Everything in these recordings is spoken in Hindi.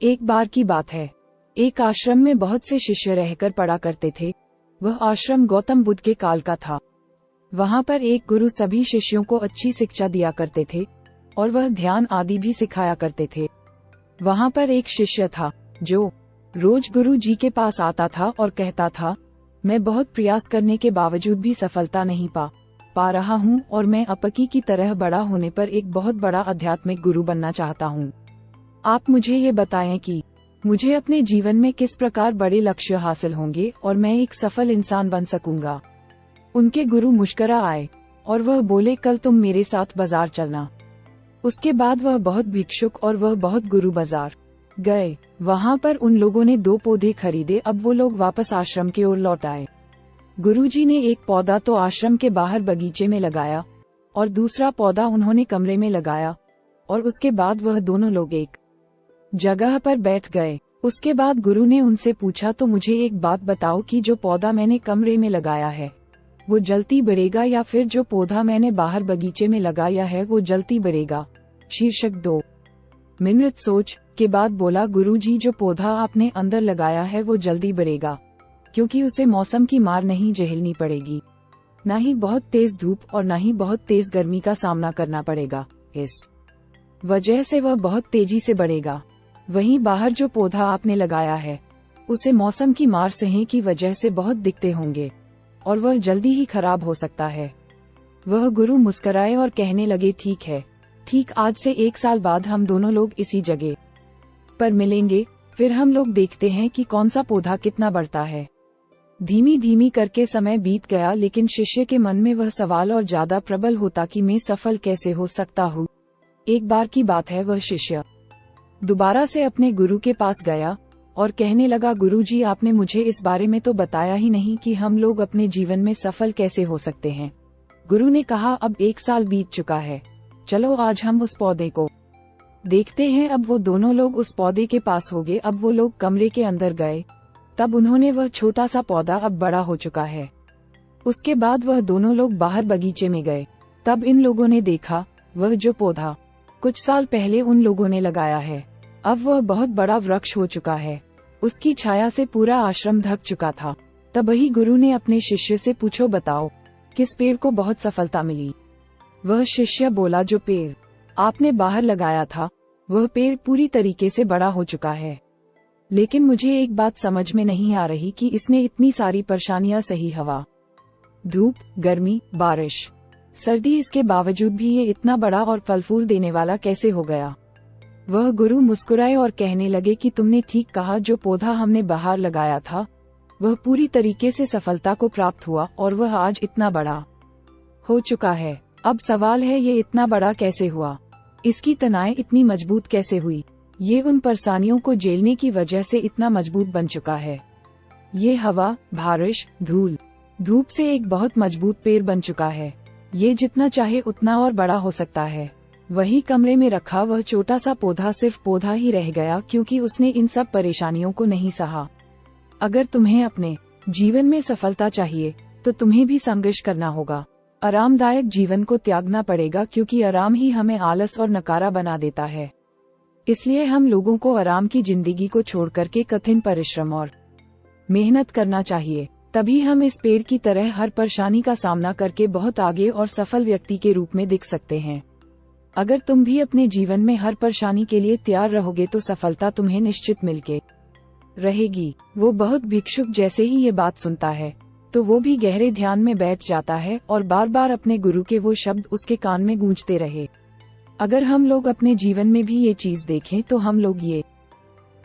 एक बार की बात है, एक आश्रम में बहुत से शिष्य रहकर पढ़ा करते थे। वह आश्रम गौतम बुद्ध के काल का था। वहाँ पर एक गुरु सभी शिष्यों को अच्छी शिक्षा दिया करते थे और वह ध्यान आदि भी सिखाया करते थे। वहाँ पर एक शिष्य था जो रोज गुरु जी के पास आता था और कहता था, मैं बहुत प्रयास करने के बावजूद भी सफलता नहीं पा रहा हूँ और मैं अपकी की तरह बड़ा होने पर एक बहुत बड़ा आध्यात्मिक गुरु बनना चाहता हूँ। आप मुझे ये बताएं कि मुझे अपने जीवन में किस प्रकार बड़े लक्ष्य हासिल होंगे और मैं एक सफल इंसान बन सकूंगा। उनके गुरु मुस्कुरा आए और वह बोले, कल तुम मेरे साथ बाजार चलना। उसके बाद वह बहुत भिक्षुक और वह बहुत गुरु बाजार गए। वहाँ पर उन लोगों ने 2 पौधे खरीदे। अब वो लोग वापस आश्रम की ओर लौट आए। गुरुजी ने एक पौधा तो आश्रम के बाहर बगीचे में लगाया और दूसरा पौधा उन्होंने कमरे में लगाया और उसके बाद वह दोनों लोग एक जगह पर बैठ गए। उसके बाद गुरु ने उनसे पूछा, तो मुझे एक बात बताओ कि जो पौधा मैंने कमरे में लगाया है वो जल्दी बढ़ेगा या फिर जो पौधा मैंने बाहर बगीचे में लगाया है वो जल्दी बढ़ेगा। शीर्षक 2 मिनट सोच के बाद बोला, गुरुजी जो पौधा आपने अंदर लगाया है वो जल्दी बढ़ेगा क्योंकि उसे मौसम की मार नहीं झेलनी पड़ेगी, न ही बहुत तेज धूप और न ही बहुत तेज गर्मी का सामना करना पड़ेगा। इस वजह से वह बहुत तेजी से बढ़ेगा। वहीं बाहर जो पौधा आपने लगाया है उसे मौसम की मार सहने की वजह से बहुत दिक्कतें होंगे और वह जल्दी ही खराब हो सकता है। वह गुरु मुस्कुराए और कहने लगे, ठीक है, ठीक आज से 1 साल बाद हम दोनों लोग इसी जगह पर मिलेंगे। फिर हम लोग देखते हैं कि कौन सा पौधा कितना बढ़ता है। धीमी धीमी करके समय बीत गया, लेकिन शिष्य के मन में वह सवाल और ज्यादा प्रबल होता कि मैं सफल कैसे हो सकता हूँ। एक बार की बात है, वह शिष्य दोबारा से अपने गुरु के पास गया और कहने लगा, गुरुजी आपने मुझे इस बारे में तो बताया ही नहीं कि हम लोग अपने जीवन में सफल कैसे हो सकते हैं। गुरु ने कहा, अब 1 साल बीत चुका है, चलो आज हम उस पौधे को देखते हैं। अब वो दोनों लोग उस पौधे के पास हो गए। अब वो लोग कमरे के अंदर गए, तब उन्होंने वह छोटा सा पौधा अब बड़ा हो चुका है। उसके बाद वह दोनों लोग बाहर बगीचे में गए। तब इन लोगों ने देखा वह जो पौधा कुछ साल पहले उन लोगों ने लगाया है अब वह बहुत बड़ा वृक्ष हो चुका है। उसकी छाया से पूरा आश्रम ढक चुका था। तब वही गुरु ने अपने शिष्य से पूछो, बताओ किस पेड़ को बहुत सफलता मिली। वह शिष्य बोला, जो पेड़ आपने बाहर लगाया था वह पेड़ पूरी तरीके से बड़ा हो चुका है, लेकिन मुझे एक बात समझ में नहीं आ रही कि इसने इतनी सारी परेशानियां सही हवा, धूप, गर्मी, बारिश, सर्दी, इसके बावजूद भी ये इतना बड़ा और फल फूल देने वाला कैसे हो गया। वह गुरु मुस्कुराए और कहने लगे कि तुमने ठीक कहा, जो पौधा हमने बाहर लगाया था वह पूरी तरीके से सफलता को प्राप्त हुआ और वह आज इतना बड़ा हो चुका है। अब सवाल है, ये इतना बड़ा कैसे हुआ, इसकी तनाएं इतनी मजबूत कैसे हुई, ये उन परेशानियों को झेलने की वजह से इतना मजबूत बन चुका है। ये हवा, बारिश, धूल, धूप से एक बहुत मजबूत पेड़ बन चुका है। ये जितना चाहे उतना और बड़ा हो सकता है। वही कमरे में रखा वह छोटा सा पौधा सिर्फ पौधा ही रह गया क्योंकि उसने इन सब परेशानियों को नहीं सहा। अगर तुम्हें अपने जीवन में सफलता चाहिए तो तुम्हें भी संघर्ष करना होगा। आरामदायक जीवन को त्यागना पड़ेगा क्योंकि आराम ही हमें आलस और नकारा बना देता है। इसलिए हम लोगों को आराम की जिंदगी को छोड़ करके कठिन परिश्रम और मेहनत करना चाहिए। तभी हम इस पेड़ की तरह हर परेशानी का सामना करके बहुत आगे और सफल व्यक्ति के रूप में दिख सकते हैं। अगर तुम भी अपने जीवन में हर परेशानी के लिए तैयार रहोगे तो सफलता तुम्हें निश्चित मिलके रहेगी। वो बहुत भिक्षुक जैसे ही ये बात सुनता है तो वो भी गहरे ध्यान में बैठ जाता है और बार बार अपने गुरु के वो शब्द उसके कान में गूंजते रहे। अगर हम लोग अपने जीवन में भी ये चीज देखें तो हम लोग ये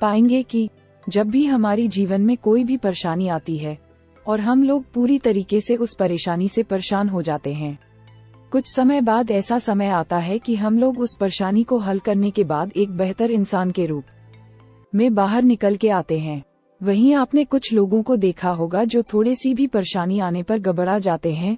पाएंगे कि जब भी हमारी जीवन में कोई भी परेशानी आती है और हम लोग पूरी तरीके से उस परेशानी से परेशान हो जाते हैं, कुछ समय बाद ऐसा समय आता है कि हम लोग उस परेशानी को हल करने के बाद एक बेहतर इंसान के रूप में बाहर निकल के आते हैं। वहीं आपने कुछ लोगों को देखा होगा जो थोड़ी सी भी परेशानी आने पर घबरा जाते हैं